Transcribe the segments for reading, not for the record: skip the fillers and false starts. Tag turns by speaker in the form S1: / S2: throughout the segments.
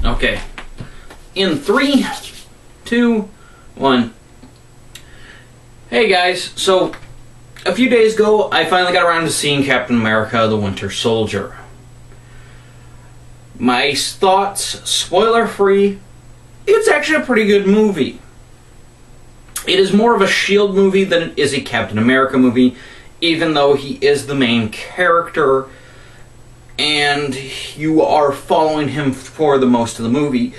S1: Okay. In 3, 2, 1. Hey guys, so a few days ago I finally got around to seeing Captain America the Winter Soldier. My thoughts, spoiler free, it's actually a pretty good movie. It is more of a S.H.I.E.L.D. movie than it is a Captain America movie, even though he is the main character and you are following him for the most of the movie.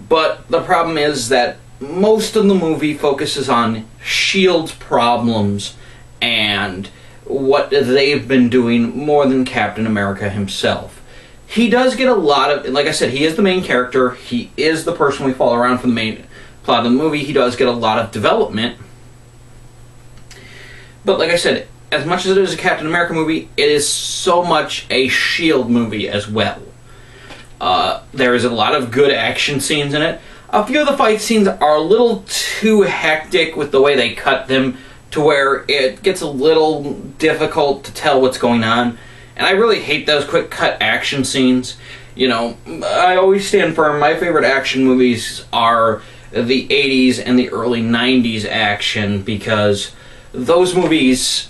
S1: But the problem is that most of the movie focuses on S.H.I.E.L.D's problems and what they've been doing more than Captain America himself. He does get a lot of, like I said, he is the main character, he is the person we follow around for the main plot of the movie, he does get a lot of development. But like I said, as much as it is a Captain America movie, it is so much a S.H.I.E.L.D. movie as well. There is a lot of good action scenes in it. A few of the fight scenes are a little too hectic with the way they cut them, to where it gets a little difficult to tell what's going on. And I really hate those quick cut action scenes. You know, I always stand firm, my favorite action movies are the 80s and the early 90s action, because those movies,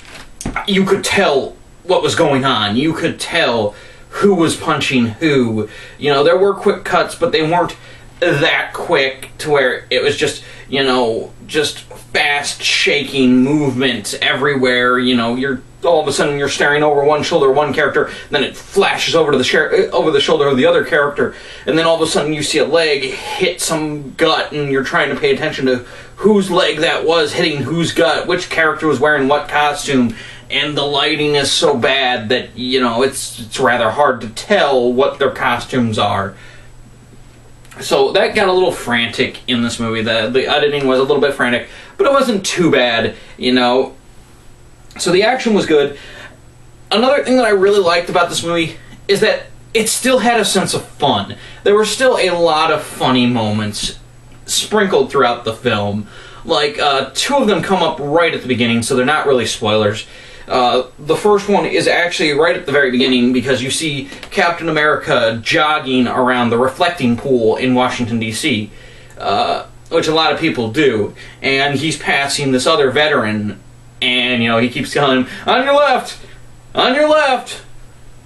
S1: you could tell what was going on. You could tell who was punching who. You know, there were quick cuts, but they weren't that quick to where it was just, you know, just fast shaking movements everywhere. You know, you're all of a sudden you're staring over one shoulder of one character, then it flashes over to the shoulder of the other character, and then all of a sudden you see a leg hit some gut, and you're trying to pay attention to whose leg that was hitting whose gut, which character was wearing what costume, and the lighting is so bad that, you know, it's rather hard to tell what their costumes are. So that got a little frantic in this movie. The editing was a little bit frantic, but it wasn't too bad, you know. So the action was good. Another thing that I really liked about this movie is that it still had a sense of fun. There were still a lot of funny moments sprinkled throughout the film. Like, two of them come up right at the beginning, so they're not really spoilers. The first one is actually right at the very beginning, because you see Captain America jogging around the reflecting pool in Washington, D.C., which a lot of people do, and he's passing this other veteran, and, you know, he keeps telling him, on your left, on your left,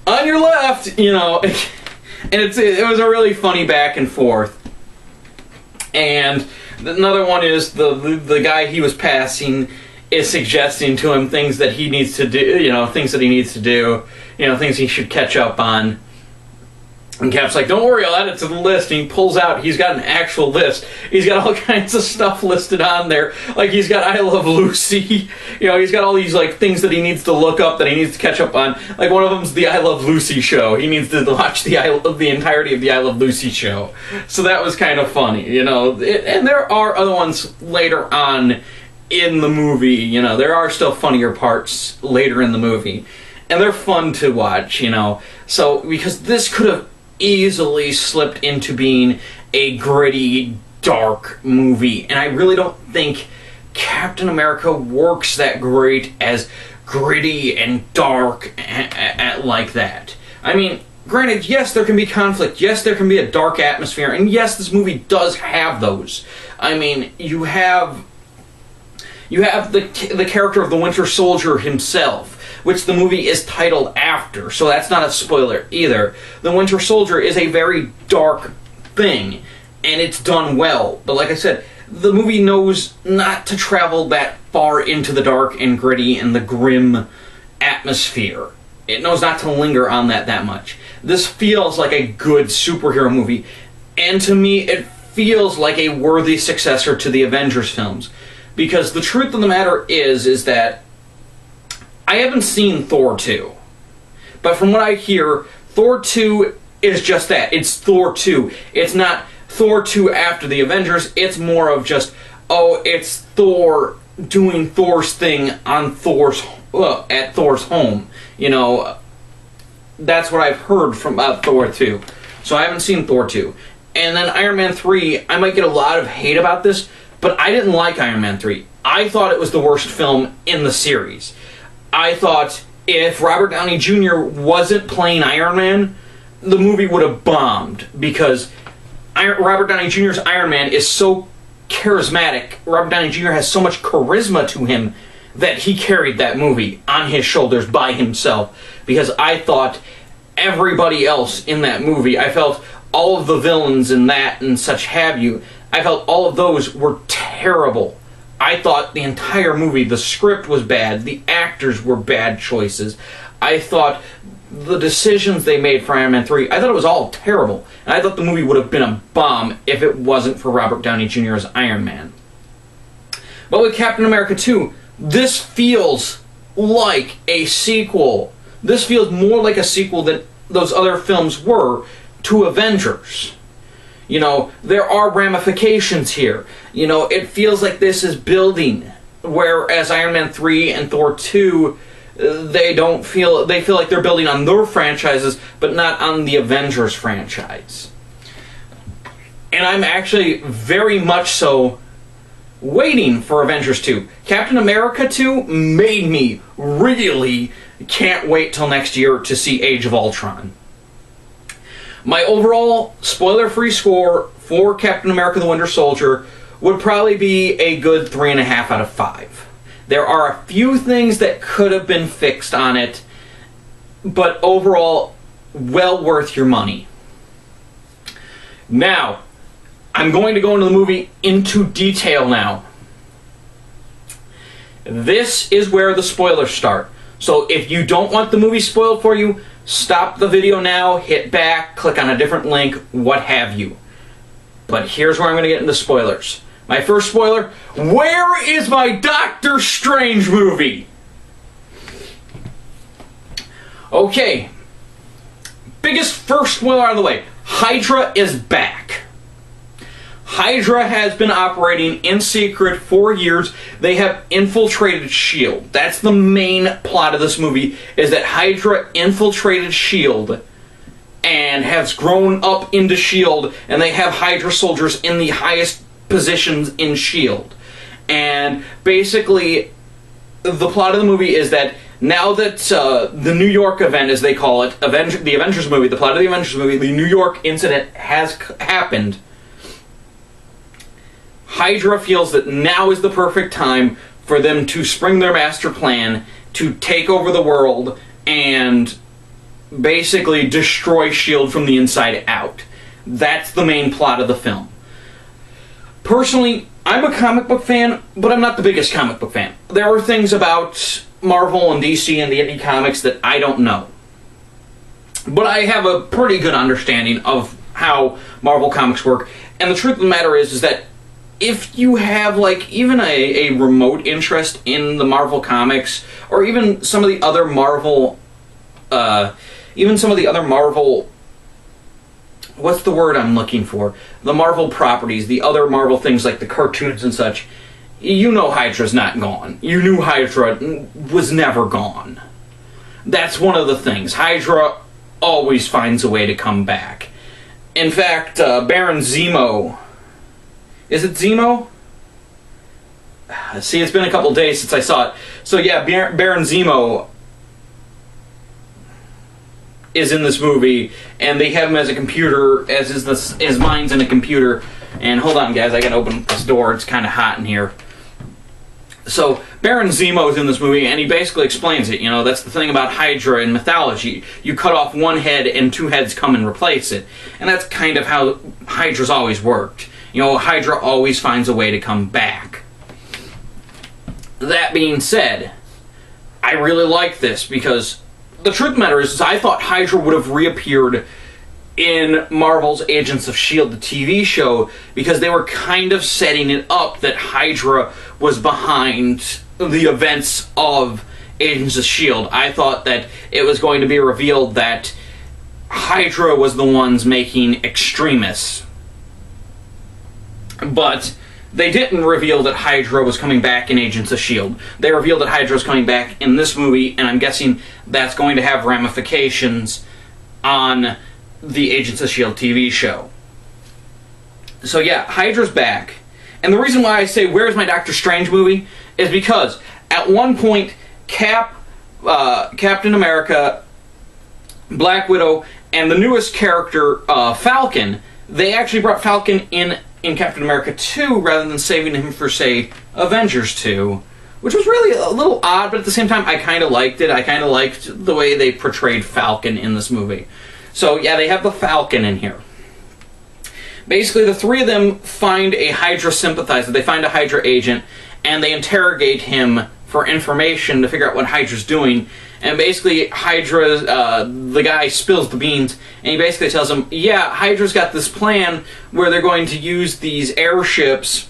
S1: on your left, you know, and it was a really funny back and forth. And another one is the guy he was passing is suggesting to him things that he needs to do, you know, things that he needs to do, you know, things he should catch up on. And Cap's like, don't worry, I'll add it to the list. And he pulls out, he's got an actual list. He's got all kinds of stuff listed on there. Like, he's got I Love Lucy. You know, he's got all these, like, things that he needs to look up, that he needs to catch up on. Like, one of them's the I Love Lucy show. He needs to watch the entirety of the I Love Lucy show. So that was kind of funny, you know. And there are other ones later on in the movie, you know. There are still funnier parts later in the movie. And they're fun to watch, you know. So, because this could have easily slipped into being a gritty, dark movie, and I really don't think Captain America works that great as gritty and dark like that. I mean, granted, yes, there can be conflict, yes, there can be a dark atmosphere, and yes, this movie does have those. I mean, you have the character of the Winter Soldier himself, which the movie is titled after, so that's not a spoiler either. The Winter Soldier is a very dark thing, and it's done well. But like I said, the movie knows not to travel that far into the dark and gritty and the grim atmosphere. It knows not to linger on that much. This feels like a good superhero movie, and to me, it feels like a worthy successor to the Avengers films. Because the truth of the matter is that I haven't seen Thor 2. But from what I hear, Thor 2 is just that. It's Thor 2. It's not Thor 2 after the Avengers. It's more of just, oh, it's Thor doing Thor's thing on at Thor's home. You know, that's what I've heard from Thor 2. So I haven't seen Thor 2. And then Iron Man 3, I might get a lot of hate about this, but I didn't like Iron Man 3. I thought it was the worst film in the series. I thought if Robert Downey Jr. wasn't playing Iron Man, the movie would have bombed, because Robert Downey Jr.'s Iron Man is so charismatic. Robert Downey Jr. has so much charisma to him that he carried that movie on his shoulders by himself, because I thought everybody else in that movie, I felt all of the villains in that and such have you, I felt all of those were terrible. I thought the entire movie, the script was bad, the actors were bad choices. I thought the decisions they made for Iron Man 3, I thought it was all terrible. And I thought the movie would have been a bomb if it wasn't for Robert Downey Jr. as Iron Man. But with Captain America 2, this feels like a sequel. This feels more like a sequel than those other films were to Avengers. You know, there are ramifications here. You know, it feels like this is building, whereas Iron Man 3 and Thor 2, they feel like they're building on their franchises, but not on the Avengers franchise. And I'm actually very much so waiting for Avengers 2. Captain America 2 made me really can't wait till next year to see Age of Ultron. My overall spoiler-free score for Captain America the Winter Soldier would probably be a good 3.5 out of 5. There are a few things that could have been fixed on it, but overall, well worth your money. Now, I'm going to go into the movie into detail now. This is where the spoilers start. So if you don't want the movie spoiled for you, stop the video now, hit back, click on a different link, what have you. But here's where I'm going to get into spoilers. My first spoiler, where is my Doctor Strange movie? Okay, biggest first spoiler out of the way. Hydra is back. Hydra has been operating in secret for years. They have infiltrated S.H.I.E.L.D. That's the main plot of this movie, is that Hydra infiltrated S.H.I.E.L.D. and has grown up into S.H.I.E.L.D. and they have Hydra soldiers in the highest positions in S.H.I.E.L.D. And basically, the plot of the movie is that now that the New York event, as they call it, the Avengers movie, the plot of the Avengers movie, the New York incident has happened, Hydra feels that now is the perfect time for them to spring their master plan to take over the world and basically destroy S.H.I.E.L.D. from the inside out. That's the main plot of the film. Personally, I'm a comic book fan, but I'm not the biggest comic book fan. There are things about Marvel and DC and the indie comics that I don't know. But I have a pretty good understanding of how Marvel comics work. And the truth of the matter is that if you have, like, even a remote interest in the Marvel comics, or even some of the other Marvel, what's the word I'm looking for? The Marvel properties, the other Marvel things like the cartoons and such, you know Hydra's not gone. You knew Hydra was never gone. That's one of the things. Hydra always finds a way to come back. In fact, Baron Zemo... Is it Zemo? See, it's been a couple days since I saw it. So yeah, Baron Zemo is in this movie, and they have him as a computer, as is his mind's in a computer. And hold on, guys, I gotta open this door. It's kind of hot in here. So Baron Zemo is in this movie, and he basically explains it. You know, that's the thing about Hydra in mythology. You cut off one head, and two heads come and replace it. And that's kind of how Hydra's always worked. You know, Hydra always finds a way to come back. That being said, I really like this because the truth of the matter is I thought Hydra would have reappeared in Marvel's Agents of S.H.I.E.L.D., the TV show, because they were kind of setting it up that Hydra was behind the events of Agents of S.H.I.E.L.D. I thought that it was going to be revealed that Hydra was the ones making Extremis. But they didn't reveal that Hydra was coming back in Agents of S.H.I.E.L.D. They revealed that Hydra was coming back in this movie, and I'm guessing that's going to have ramifications on the Agents of S.H.I.E.L.D. TV show. So yeah, Hydra's back. And the reason why I say, where's my Doctor Strange movie? Is because at one point, Captain America, Black Widow, And the newest character, Falcon, they actually brought Falcon in Captain America 2 rather than saving him for, say, Avengers 2. Which was really a little odd, but at the same time, I kind of liked it. I kind of liked the way they portrayed Falcon in this movie. So, yeah, they have the Falcon in here. Basically, the three of them find a Hydra sympathizer. They find a Hydra agent, and they interrogate him for information to figure out what Hydra's doing. And basically, Hydra, the guy spills the beans, and he basically tells him, yeah, Hydra's got this plan where they're going to use these airships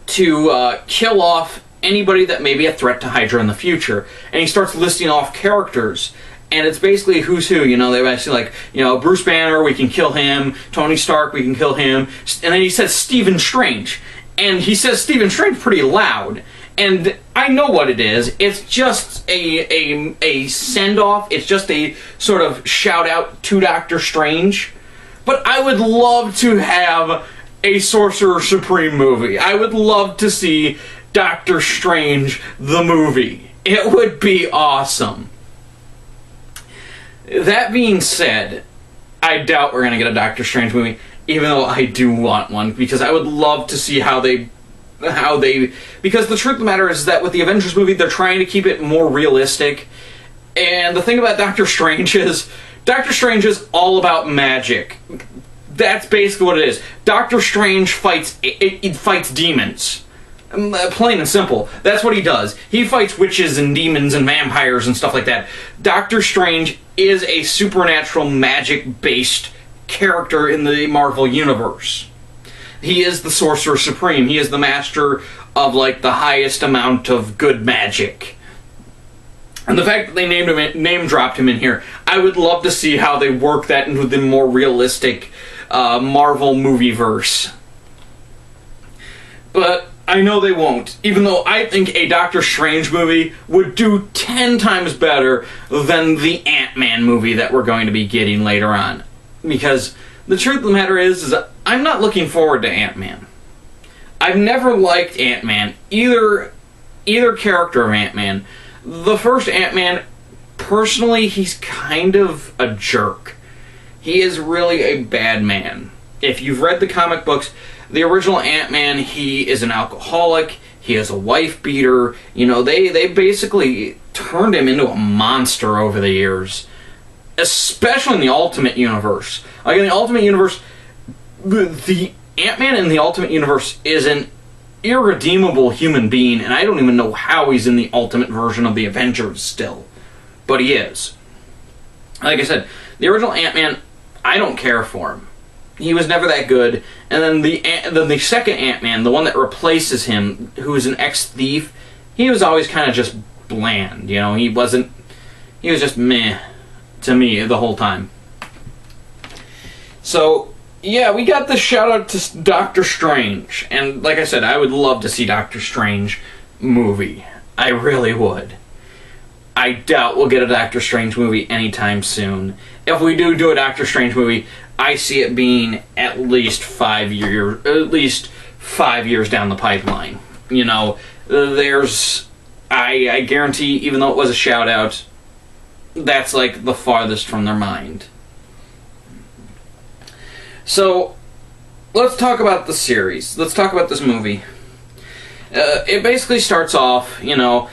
S1: to kill off anybody that may be a threat to Hydra in the future. And he starts listing off characters. And it's basically who's who, you know, they're basically like, you know, Bruce Banner, we can kill him, Tony Stark, we can kill him, and then he says Stephen Strange. And he says Stephen Strange pretty loud. And I know what it is. It's just a send-off. It's just a sort of shout-out to Doctor Strange. But I would love to have a Sorcerer Supreme movie. I would love to see Doctor Strange, the movie. It would be awesome. That being said, I doubt we're going to get a Doctor Strange movie, even though I do want one, because I would love to see how they... Because the truth of the matter is that with the Avengers movie, they're trying to keep it more realistic. And the thing about Doctor Strange is all about magic. That's basically what it is. Doctor Strange fights demons. Plain and simple. That's what he does. He fights witches and demons and vampires and stuff like that. Doctor Strange is a supernatural magic-based character in the Marvel Universe. He is the Sorcerer Supreme. He is the master of, like, the highest amount of good magic. And the fact that they name-dropped him in here, I would love to see how they work that into the more realistic Marvel movie-verse. But I know they won't, even though I think a Doctor Strange movie would do 10 times better than the Ant-Man movie that we're going to be getting later on. Because the truth of the matter is I'm not looking forward to Ant-Man. I've never liked Ant-Man, either character of Ant-Man. The first Ant-Man, personally, he's kind of a jerk. He is really a bad man. If you've read the comic books, the original Ant-Man, he is an alcoholic, he is a wife-beater. You know, they basically turned him into a monster over the years. Especially in the Ultimate Universe. Like, in the Ultimate Universe, the Ant-Man in the Ultimate Universe is an irredeemable human being, and I don't even know how he's in the Ultimate version of the Avengers still. But he is. Like I said, the original Ant-Man, I don't care for him. He was never that good. And then the second Ant-Man, the one that replaces him, who is an ex-thief, he was always kind of just bland, you know? He was just meh to me the whole time. So, yeah, we got the shout-out to Doctor Strange. And like I said, I would love to see Doctor Strange movie. I really would. I doubt we'll get a Doctor Strange movie anytime soon. If we do a Doctor Strange movie, I see it being at least 5 years down the pipeline. You know, I guarantee, even though it was a shout out, that's like the farthest from their mind. So, let's talk about the series. Let's talk about this movie. It basically starts off, you know,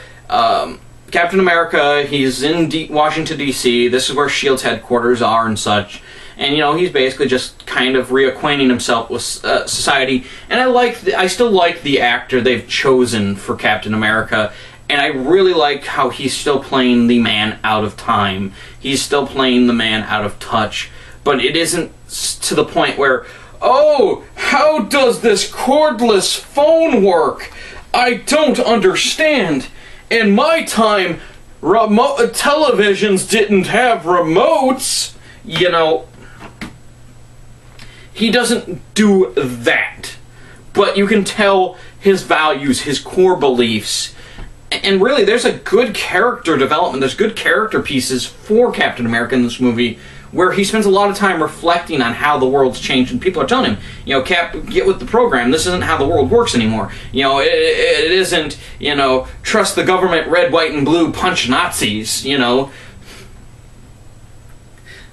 S1: Captain America, he's in Washington, D.C. This is where S.H.I.E.L.D's headquarters are and such. And, you know, he's basically just kind of reacquainting himself with society. And I still like the actor they've chosen for Captain America. And I really like how he's still playing the man out of time. He's still playing the man out of touch. But it isn't to the point where, oh, how does this cordless phone work? I don't understand. In my time, televisions didn't have remotes. You know, he doesn't do that. But you can tell his values, his core beliefs. And really, there's a good character development. There's good character pieces for Captain America in this movie where he spends a lot of time reflecting on how the world's changed, and people are telling him, you know, Cap, get with the program. This isn't how the world works anymore. You know, it isn't, you know, trust the government, red, white, and blue, punch Nazis, you know.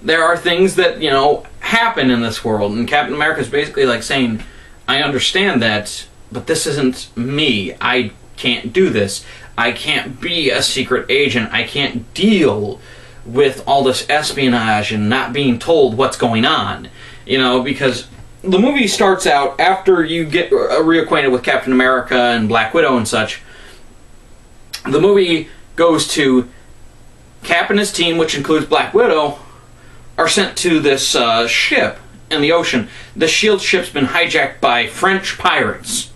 S1: there are things that, you know, happen in this world, and Captain America's basically like saying, I understand that, but this isn't me. I can't do this. I can't be a secret agent. I can't deal with all this espionage and not being told what's going on. You know, because the movie starts out after you get reacquainted with Captain America and Black Widow and such. The movie goes to Cap and his team, which includes Black Widow, are sent to this ship in the ocean. The S.H.I.E.L.D. ship's been hijacked by French pirates.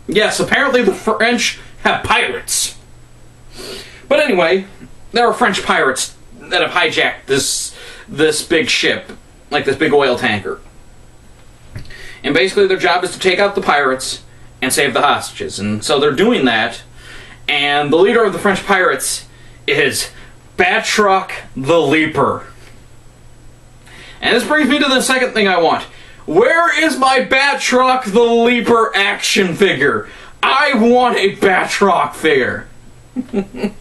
S1: Yes, apparently the French have pirates. But anyway, there are French pirates that have hijacked this big ship, like this big oil tanker. And basically their job is to take out the pirates and save the hostages. And so they're doing that. And the leader of the French pirates is Batroc the Leaper. And this brings me to the second thing I want. Where is my Batroc the Leaper action figure? I want a Batroc figure. For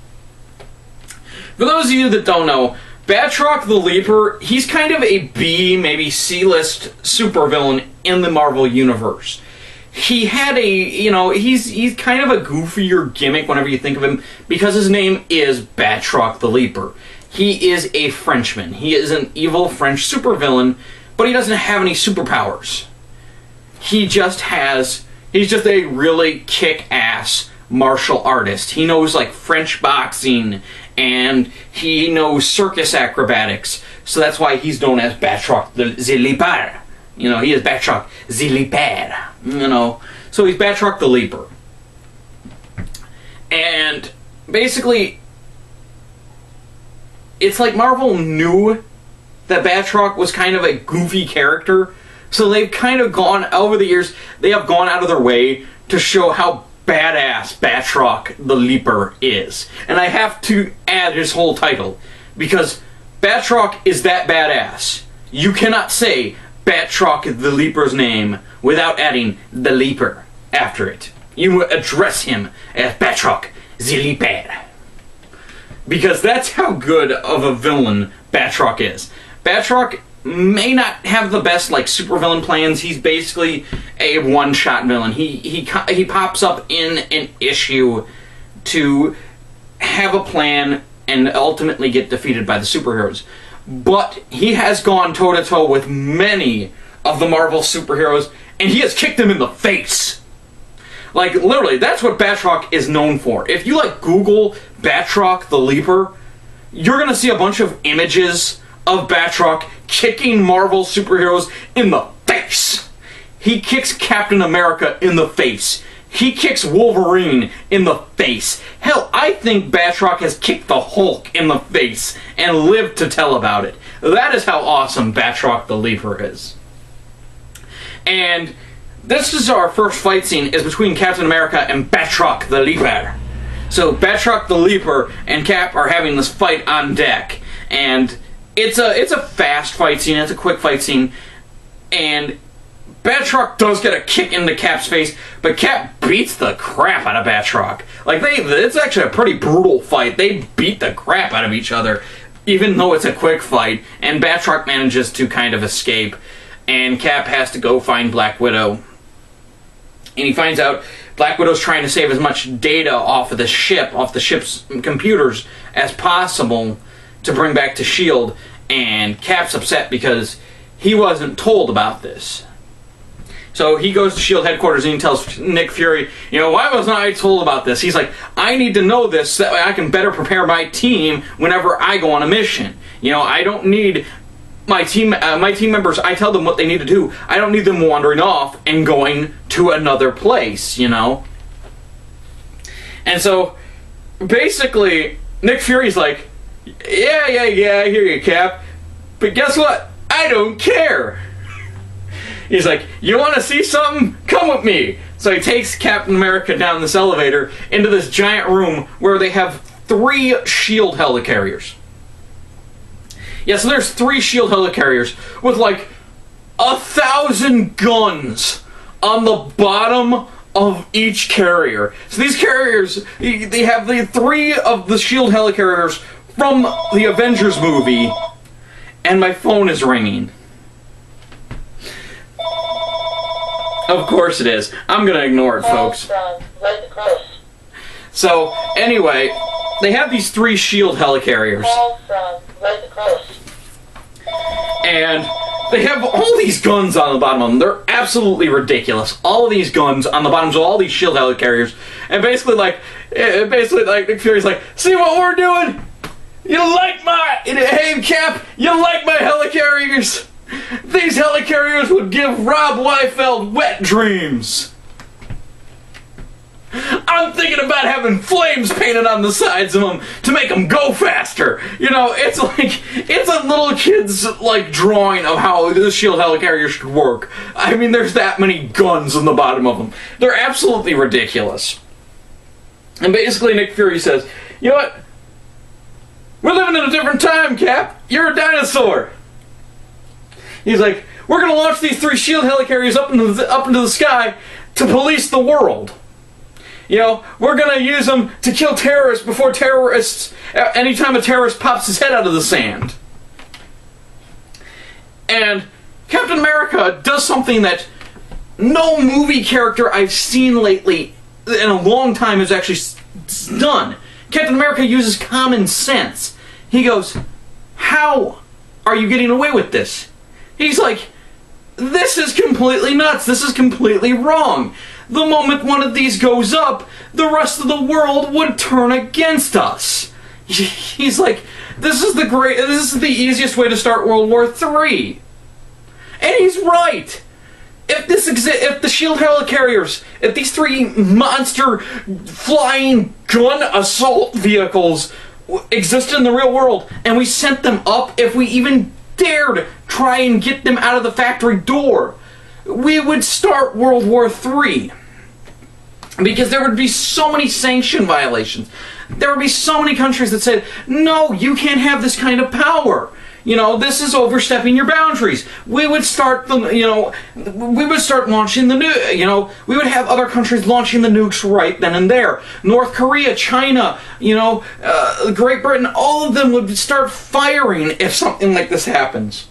S1: those of you that don't know, Batroc the Leaper, he's kind of a B, maybe C-list supervillain in the Marvel Universe. He had a, you know, he's kind of a goofier gimmick whenever you think of him, because his name is Batroc the Leaper. He is a Frenchman. He is an evil French supervillain, but he doesn't have any superpowers. He's just a really kick-ass martial artist. He knows, like, French boxing, and he knows circus acrobatics, so that's why he's known as Batroc the Leaper. You know, he is Batroc the Leaper. You know, so he's Batroc the Leaper. And basically, it's like Marvel knew that Batroc was kind of a goofy character, so they've kind of gone, over the years, they have gone out of their way to show how badass Batroc the Leaper is. And I have to add his whole title, because Batroc is that badass. You cannot say Batroc the Leaper's name without adding the Leaper after it. You address him as Batroc the Leaper. Because that's how good of a villain Batroc is. Batroc may not have the best, like, supervillain plans. He's basically a one-shot villain. He pops up in an issue to have a plan and ultimately get defeated by the superheroes. But he has gone toe-to-toe with many of the Marvel superheroes, and he has kicked them in the face. Like, literally, that's what Batroc is known for. If you, like, Google Batroc the Leaper, you're gonna see a bunch of images of Batroc kicking Marvel superheroes in the face. He kicks Captain America in the face. He kicks Wolverine in the face. Hell, I think Batroc has kicked the Hulk in the face and lived to tell about it. That is how awesome Batroc the Leaper is. And this is our first fight scene, is between Captain America and Batroc the Leaper. So Batroc the Leaper and Cap are having this fight on deck, and it's a fast fight scene. It's a quick fight scene, and Batroc does get a kick into Cap's face, but Cap beats the crap out of Batroc. Like, it's actually a pretty brutal fight. They beat the crap out of each other, even though it's a quick fight, and Batroc manages to kind of escape, and Cap has to go find Black Widow. And he finds out Black Widow's trying to save as much data off of the ship, off the ship's computers, as possible to bring back to S.H.I.E.L.D., and Cap's upset because he wasn't told about this. So he goes to S.H.I.E.L.D. headquarters and he tells Nick Fury, you know, why wasn't I told about this? He's like, I need to know this so that way I can better prepare my team whenever I go on a mission. You know, I don't need my team members, I tell them what they need to do. I don't need them wandering off and going to another place, you know? And so, basically, Nick Fury's like, yeah, I hear you, Cap. But guess what? I don't care. He's like, you want to see something? Come with me. So he takes Captain America down this elevator into this giant room where they have 3 S.H.I.E.L.D. helicarriers. Yeah, so there's 3 S.H.I.E.L.D. helicarriers with like 1,000 guns on the bottom of each carrier. So these carriers, they have the 3 of the S.H.I.E.L.D. helicarriers from the Avengers movie, and my phone is ringing. Of course it is. I'm gonna ignore it, folks. So, anyway, they have these 3 S.H.I.E.L.D. helicarriers. And they have all these guns on the bottom of them. They're absolutely ridiculous. All of these guns on the bottoms of all these S.H.I.E.L.D. helicarriers. And basically, Nick Fury's like, see what we're doing? You like my... Hey, Cap, you like my helicarriers? These helicarriers would give Rob Liefeld wet dreams. I'm thinking about having flames painted on the sides of them to make them go faster. You know, it's a little kid's, drawing of how the S.H.I.E.L.D. helicarrier should work. I mean, there's that many guns on the bottom of them. They're absolutely ridiculous. And basically Nick Fury says, you know what? We're living in a different time, Cap. You're a dinosaur. He's like, we're going to launch these 3 S.H.I.E.L.D. helicarriers up into the sky to police the world. You know, we're going to use them to kill terrorists before anytime a terrorist pops his head out of the sand. And Captain America does something that no movie character I've seen lately in a long time has actually done. Captain America uses common sense. He goes, how are you getting away with this? He's like, this is completely nuts. This is completely wrong. The moment one of these goes up, the rest of the world would turn against us. He's like, this is the easiest way to start World War III. And he's right. If the S.H.I.E.L.D. helicarriers, if these 3 monster flying gun assault vehicles existed in the real world, and we sent them up, if we even dared try and get them out of the factory door, we would start World War III. Because there would be so many sanction violations. There would be so many countries that said, no, you can't have this kind of power. You know, this is overstepping your boundaries. We would start launching the nuke, we would have other countries launching the nukes right then and there. North Korea, China, Great Britain, all of them would start firing if something like this happens.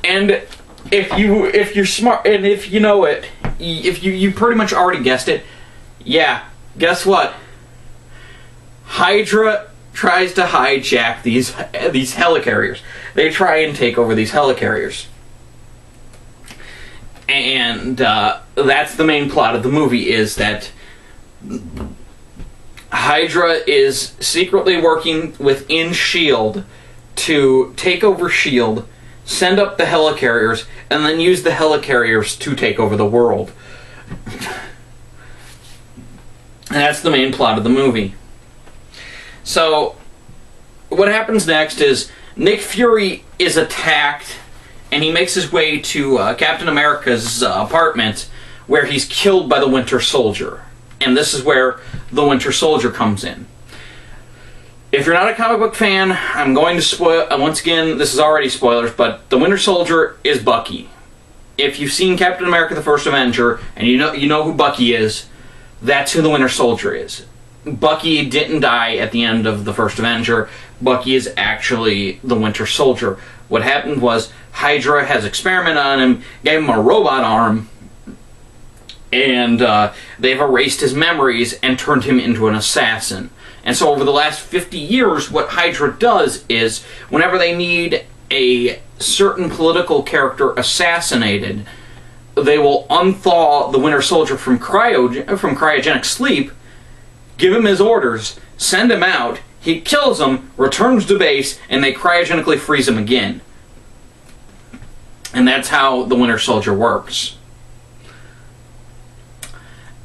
S1: And if you're smart, and if you know it, if you pretty much already guessed it, yeah, guess what? Hydra tries to hijack these helicarriers. They try and take over these helicarriers. And that's the main plot of the movie, is that Hydra is secretly working within S.H.I.E.L.D. to take over S.H.I.E.L.D., send up the helicarriers, and then use the helicarriers to take over the world. And that's the main plot of the movie. So, what happens next is Nick Fury is attacked, and he makes his way to Captain America's apartment, where he's killed by the Winter Soldier. And this is where the Winter Soldier comes in. If you're not a comic book fan, I'm going to spoil... once again, this is already spoilers, but the Winter Soldier is Bucky. If you've seen Captain America the First Avenger, and you know who Bucky is, that's who the Winter Soldier is. Bucky didn't die at the end of the First Avenger. Bucky is actually the Winter Soldier. What happened was Hydra has experimented on him, gave him a robot arm, and they've erased his memories and turned him into an assassin. And so over the last 50 years, what Hydra does is, whenever they need a certain political character assassinated, they will unthaw the Winter Soldier from cryogenic sleep, give him his orders, send him out, he kills him, returns to base, and they cryogenically freeze him again. And that's how the Winter Soldier works.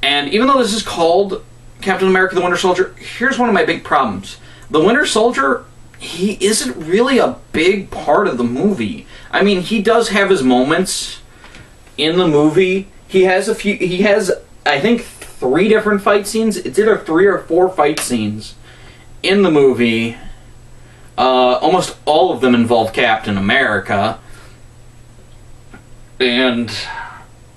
S1: And even though this is called Captain America the Winter Soldier, here's one of my big problems. The Winter Soldier, he isn't really a big part of the movie. I mean, he does have his moments in the movie. He has, I think, 3 different fight scenes. It's either 3 or 4 fight scenes in the movie. Almost all of them involve Captain America. And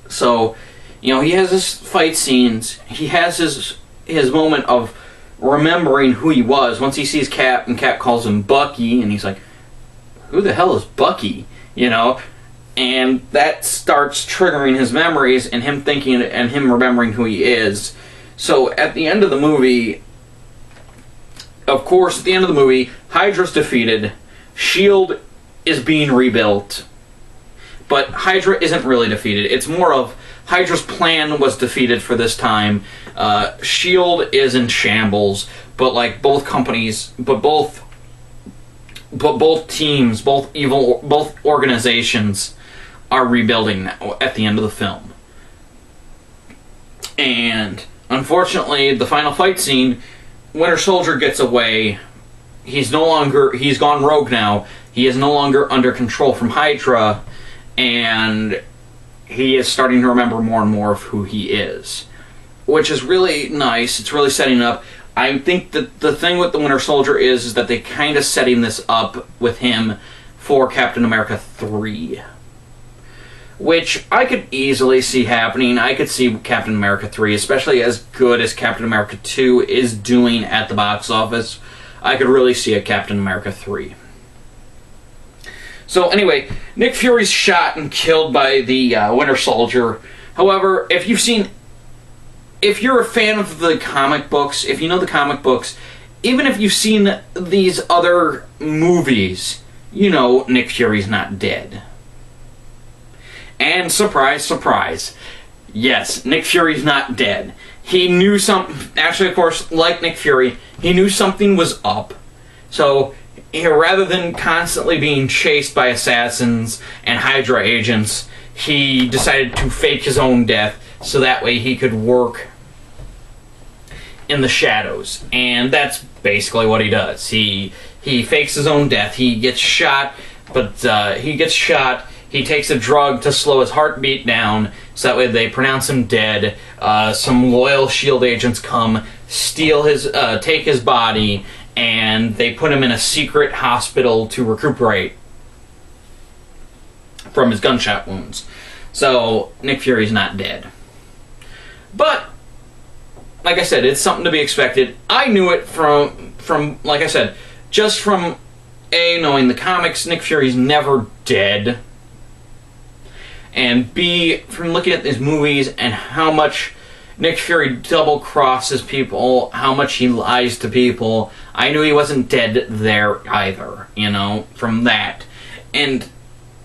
S1: so, he has his fight scenes. He has his moment of remembering who he was. Once he sees Cap, and Cap calls him Bucky, and he's like, who the hell is Bucky? You know? And that starts triggering his memories, and him thinking, and him remembering who he is. So at the end of the movie, of course, at the end of the movie, Hydra's defeated, S.H.I.E.L.D. is being rebuilt, but Hydra isn't really defeated. It's more of Hydra's plan was defeated for this time. S.H.I.E.L.D. is in shambles, but like both companies, but both teams, both organizations are rebuilding now at the end of the film. And unfortunately, the final fight scene, Winter Soldier gets away. He's gone rogue now. He is no longer under control from Hydra, and he is starting to remember more and more of who he is, which is really nice. It's really setting up. I think that the thing with the Winter Soldier is that they kind of setting this up with him for Captain America 3. Which I could easily see happening. I could see Captain America 3, especially as good as Captain America 2 is doing at the box office. I could really see a Captain America 3. So anyway, Nick Fury's shot and killed by the Winter Soldier. However, if you're a fan of the comic books, if you know the comic books, even if you've seen these other movies, you know Nick Fury's not dead. And surprise, surprise, yes, Nick Fury's not dead. He knew something, actually, of course, like Nick Fury, he knew something was up. So, rather than constantly being chased by assassins and Hydra agents, he decided to fake his own death so that way he could work in the shadows. And that's basically what he does. He fakes his own death. He gets shot, he takes a drug to slow his heartbeat down, so that way they pronounce him dead. Some loyal S.H.I.E.L.D. agents come, take his body, and they put him in a secret hospital to recuperate from his gunshot wounds. So, Nick Fury's not dead. But, like I said, it's something to be expected. I knew it from like I said, just from A, knowing the comics, Nick Fury's never dead. And B, from looking at these movies and how much Nick Fury double-crosses people, how much he lies to people, I knew he wasn't dead there either, you know, from that. And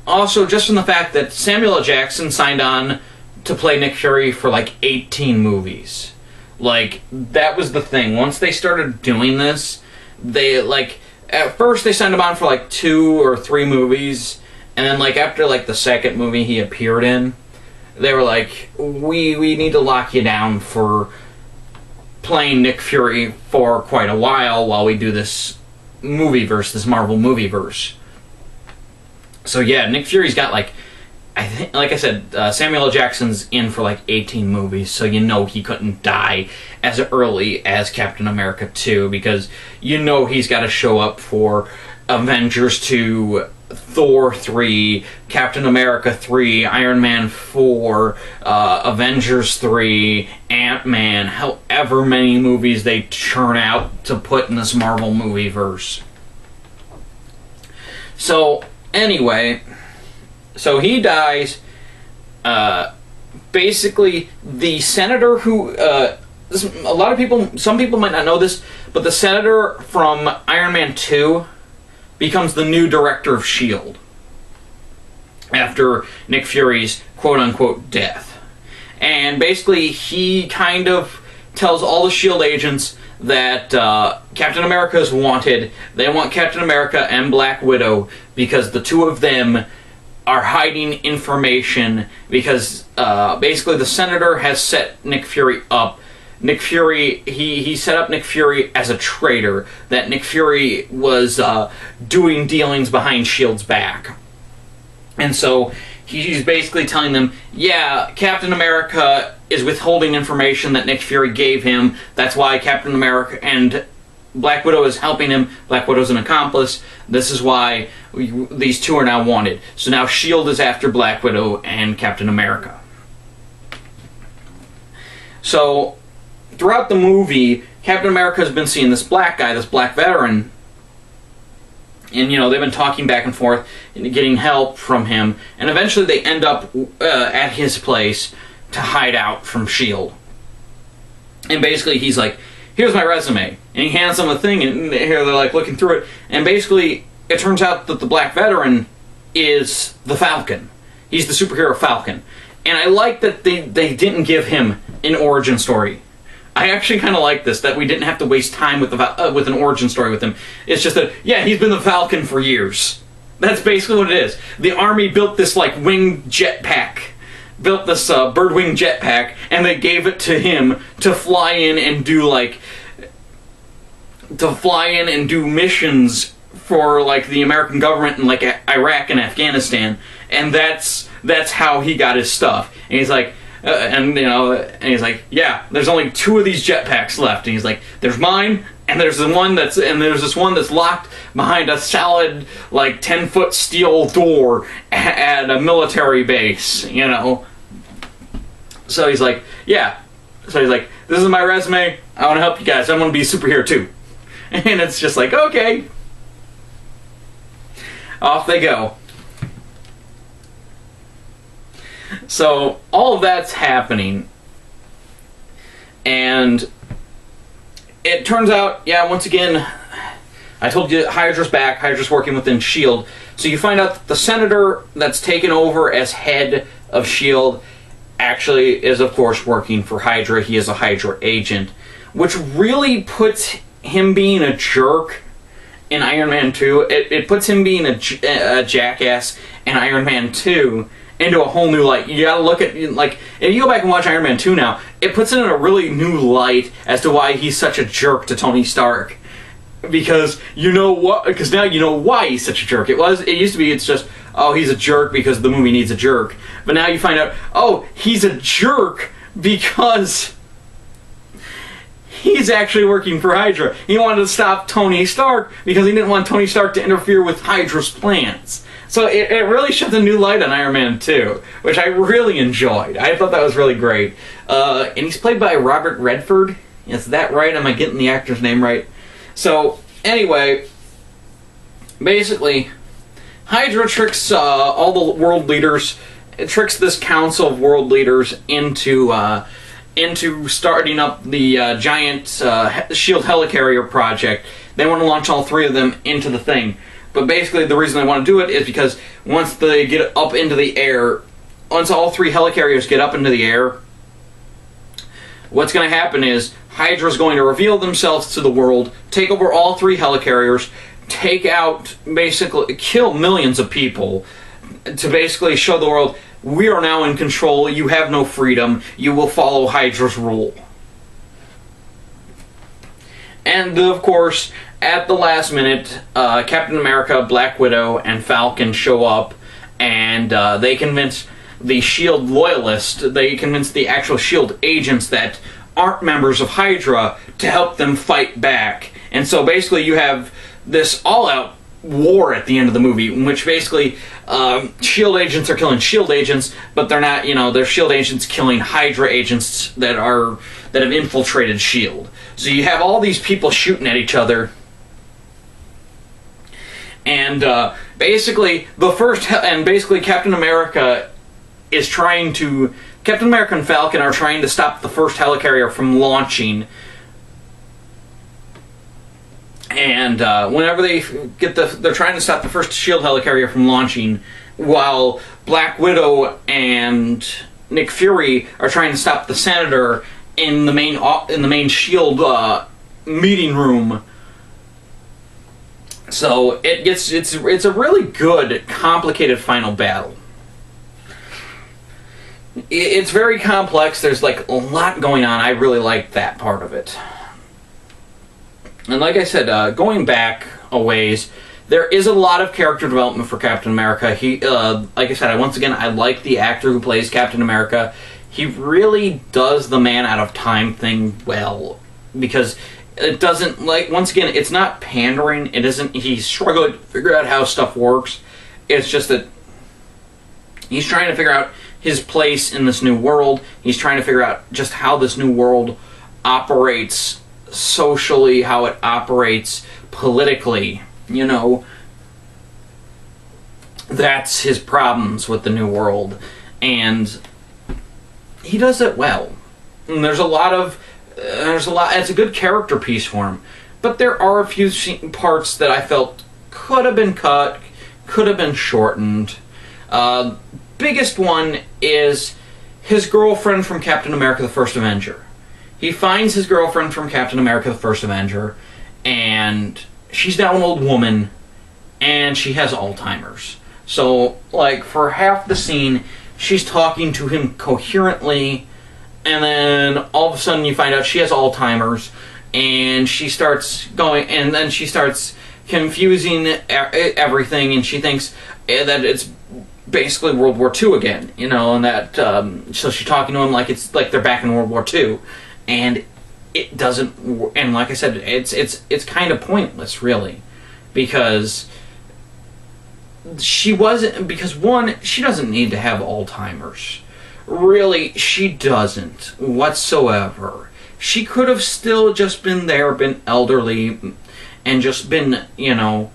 S1: also, just from the fact that Samuel L. Jackson signed on to play Nick Fury for like 18 movies. Like, that was the thing. Once they started doing this, they, like, at first they signed him on for like 2 or 3 movies, and then, like, after, like, the second movie he appeared in, they were like, we need to lock you down for playing Nick Fury for quite a while we do this movieverse, this Marvel movieverse. So, yeah, Nick Fury's got, like, I think, like I said, Samuel L. Jackson's in for, like, 18 movies, so you know he couldn't die as early as Captain America 2, because you know he's got to show up for Avengers 2, Thor 3, Captain America 3, Iron Man 4, Avengers 3, Ant-Man, however many movies they churn out to put in this Marvel movieverse. So, anyway, so he dies. Basically, the senator who, some people might not know this, but the senator from Iron Man 2 becomes the new director of S.H.I.E.L.D. after Nick Fury's quote-unquote death. And basically, he kind of tells all the S.H.I.E.L.D. agents that Captain America is wanted. They want Captain America and Black Widow because the two of them are hiding information because basically the senator has set Nick Fury up. Nick Fury, he set up Nick Fury as a traitor, that Nick Fury was doing dealings behind S.H.I.E.L.D.'s back. And so he's basically telling them, yeah, Captain America is withholding information that Nick Fury gave him. That's why Captain America and Black Widow is helping him. Black Widow's an accomplice. This is why these two are now wanted. So now S.H.I.E.L.D. is after Black Widow and Captain America. So throughout the movie, Captain America has been seeing this black guy, this black veteran, and, they've been talking back and forth and getting help from him, and eventually they end up at his place to hide out from S.H.I.E.L.D. And basically he's like, here's my resume. And he hands them a thing, and here they're like looking through it, and basically it turns out that the black veteran is the Falcon. He's the superhero Falcon. And I like that they didn't give him an origin story. I actually kind of like this, that we didn't have to waste time with an origin story with him. It's just that, yeah, he's been the Falcon for years. That's basically what it is. The Army built this, like, wing jetpack. Built this bird-wing jetpack, and they gave it to him to fly in and do, like... to fly in and do missions for, like, the American government in, like, Iraq and Afghanistan. And that's how he got his stuff. And he's like... and he's like, yeah, there's only 2 of these jetpacks left. And he's like, there's mine, and there's this one that's locked behind a solid, like, 10-foot steel door at a military base, So he's like, yeah. So he's like, this is my resume. I want to help you guys. I want to be a superhero too. And it's just like, okay. Off they go. So, all of that's happening, and it turns out, yeah, once again, I told you Hydra's back, Hydra's working within S.H.I.E.L.D., so you find out that the senator that's taken over as head of S.H.I.E.L.D. actually is, of course, working for Hydra. He is a Hydra agent, which really puts him being a jerk in Iron Man 2, it puts him being a jackass in Iron Man 2, into a whole new light. You gotta look at, like, if you go back and watch Iron Man 2 now, it puts it in a really new light as to why he's such a jerk to Tony Stark. Because now you know why he's such a jerk. It used to be, it's just, oh, he's a jerk because the movie needs a jerk. But now you find out, oh, he's a jerk because he's actually working for Hydra. He wanted to stop Tony Stark because he didn't want Tony Stark to interfere with Hydra's plans. So it really shed a new light on Iron Man 2, which I really enjoyed. I thought that was really great. And he's played by Robert Redford. Is that right? Am I getting the actor's name right? So, anyway, basically, Hydra tricks all the world leaders, it tricks this council of world leaders into starting up the giant S.H.I.E.L.D. helicarrier project. They want to launch all 3 of them into the thing. But basically the reason they want to do it is because once they get up into the air, once all 3 helicarriers get up into the air, what's going to happen is Hydra's going to reveal themselves to the world, take over all 3 helicarriers, take out, basically, kill millions of people, to basically show the world, we are now in control, you have no freedom, you will follow Hydra's rule. And, of course, at the last minute, Captain America, Black Widow, and Falcon show up, and they convince the S.H.I.E.L.D. loyalists, they convince the actual S.H.I.E.L.D. agents that aren't members of Hydra to help them fight back. And so basically you have this all-out war at the end of the movie, in which basically S.H.I.E.L.D. agents are killing S.H.I.E.L.D. agents, but they're not, they're S.H.I.E.L.D. agents killing Hydra agents that have infiltrated S.H.I.E.L.D. So you have all these people shooting at each other. And basically Captain America and Falcon are trying to stop the first helicarrier from launching. And whenever they they're trying to stop the first S.H.I.E.L.D. helicarrier from launching, while Black Widow and Nick Fury are trying to stop the Senator in the main S.H.I.E.L.D. Meeting room. So it's a really good, complicated final battle. It's very complex. There's like a lot going on. I really like that part of it. And like I said, going back a ways, there is a lot of character development for Captain America. He, like I said, once again, I like the actor who plays Captain America. He really does the man out of time thing well, because it doesn't, like, once again, it's not pandering. It isn't, he's struggling to figure out how stuff works. It's just that he's trying to figure out his place in this new world. He's trying to figure out just how this new world operates socially, how it operates politically. You know, that's his problems with the New World, and he does it well. And it's a good character piece for him, but there are a few parts that I felt could have been cut, could have been shortened. Biggest one is his girlfriend from Captain America: The First Avenger. He finds his girlfriend from Captain America: The First Avenger, and she's now an old woman, and she has Alzheimer's. So, like, for half the scene, she's talking to him coherently, and then all of a sudden you find out she has Alzheimer's, and she starts confusing everything, and she thinks that it's basically World War II again, you know, and that, so she's talking to him like it's like they're back in World War II, and it doesn't, and like I said, it's kind of pointless, really, because she doesn't need to have Alzheimer's. Really, she doesn't whatsoever. She could have still just been there, been elderly, and just been, you know,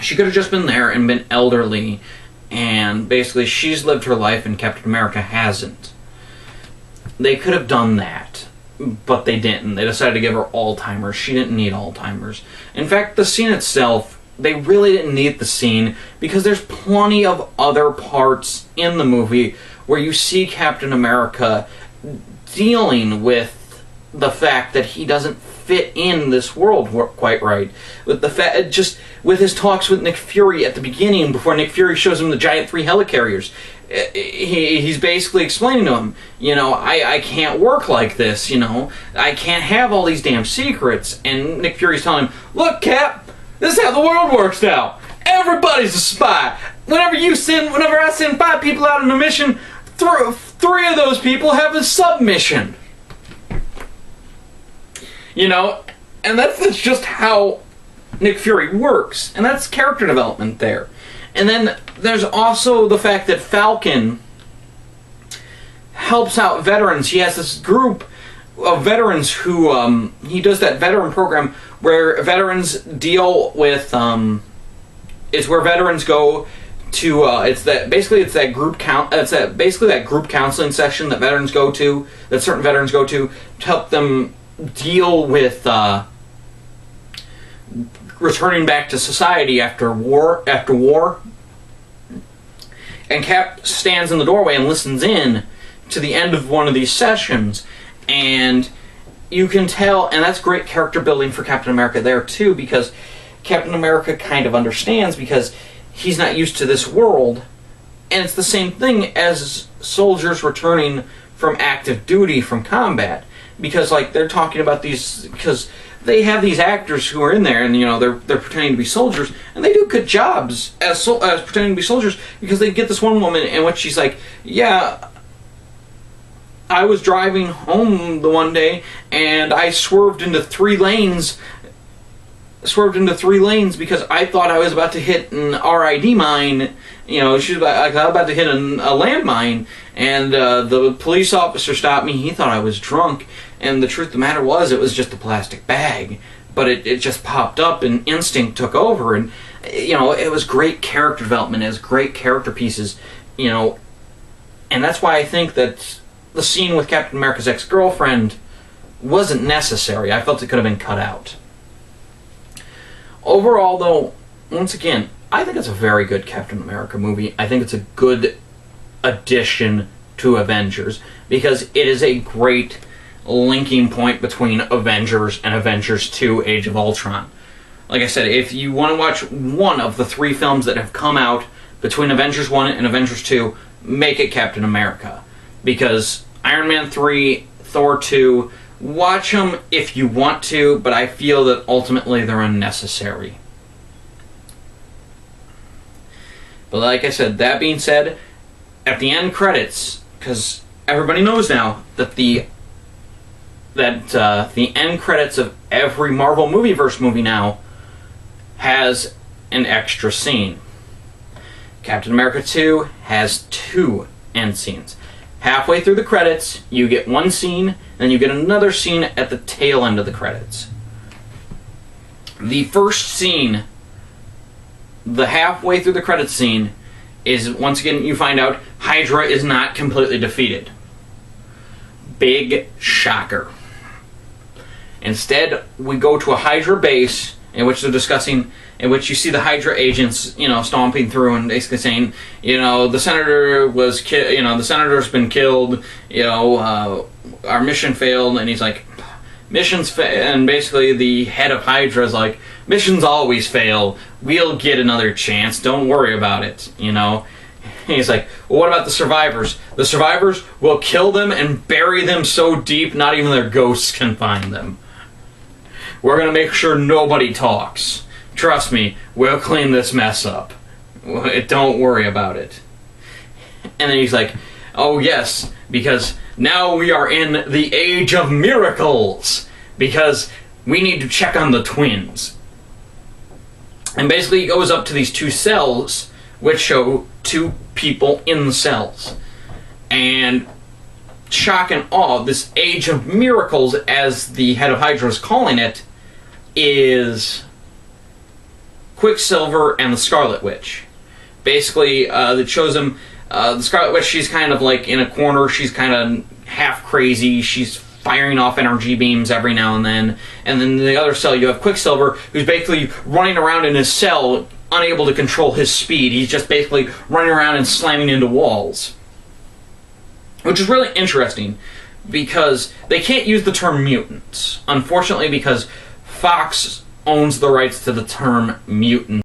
S1: she could have just been there and been elderly, and basically she's lived her life and Captain America hasn't. They could have done that, but they didn't. They decided to give her Alzheimer's. She didn't need Alzheimer's. In fact, the scene itself, they really didn't need the scene, because there's plenty of other parts in the movie where you see Captain America dealing with the fact that he doesn't fit in this world quite right. With the fact, just with his talks with Nick Fury at the beginning, before Nick Fury shows him the giant 3 helicarriers, he's basically explaining to him, you know, I can't work like this, you know, I can't have all these damn secrets. And Nick Fury's telling him, look, Cap, this is how the world works now. Everybody's a spy. Whenever I send 5 people out on a mission, 3 of those people have a submission. You know, and that's just how Nick Fury works, and that's character development there. And then there's also the fact that Falcon helps out veterans. He has this group of veterans who he does that veteran program where veterans deal with it's where veterans go to that group counseling session that veterans go to, that certain veterans go to help them deal with returning back to society after war. And Cap stands in the doorway and listens in to the end of one of these sessions, and you can tell, and that's great character building for Captain America there too, because Captain America kind of understands, because he's not used to this world, and it's the same thing as soldiers returning from active duty from combat, because like they're talking about these, because they have these actors who are in there, and you know they're pretending to be soldiers, and they do good jobs as pretending to be soldiers, because they get this one woman in which she's like, yeah, I was driving home the one day and I swerved into 3 lanes because I thought I was about to hit an RID mine. You know, she was about to hit a landmine, and the police officer stopped me. He thought I was drunk, and the truth of the matter was it was just a plastic bag, but it just popped up and instinct took over, and you know, it was great character development. It was great character pieces, you know, and that's why I think that the scene with Captain America's ex-girlfriend wasn't necessary. I felt it could have been cut out. Overall, though, once again, I think it's a very good Captain America movie. I think it's a good addition to Avengers, because it is a great linking point between Avengers and Avengers 2 Age of Ultron. Like I said, if you want to watch one of the 3 films that have come out between Avengers 1 and Avengers 2, make it Captain America. Because Iron Man 3, Thor 2, watch them if you want to, but I feel that ultimately they're unnecessary. But like I said, that being said, at the end credits, because everybody knows now that the end credits of every Marvel Movieverse movie now has an extra scene. Captain America 2 has 2 end scenes. Halfway through the credits, you get one scene, then you get another scene at the tail end of the credits. The first scene, the halfway through the credits scene, is once again you find out Hydra is not completely defeated. Big shocker. Instead, we go to a Hydra base in which they're discussing, in which you see the Hydra agents, stomping through and basically saying, the senator was the senator's been killed, our mission failed, and he's like, and basically the head of Hydra is like, missions always fail, we'll get another chance, don't worry about it, He's like, well, what about the survivors? The survivors will kill them and bury them so deep not even their ghosts can find them. We're going to make sure nobody talks. Trust me, we'll clean this mess up. Don't worry about it. And then he's like, oh yes, because now we are in the age of miracles, because we need to check on the twins. And basically he goes up to these two cells, which show two people in the cells. And shock and awe, this age of miracles, as the head of Hydra is calling it, is Quicksilver and the Scarlet Witch. Basically, that shows them, the Scarlet Witch, she's kind of like in a corner, she's kind of half crazy, she's firing off energy beams every now and then in the other cell you have Quicksilver, who's basically running around in his cell, unable to control his speed. He's just basically running around and slamming into walls. Which is really interesting, because they can't use the term mutants, unfortunately, because Fox owns the rights to the term mutant.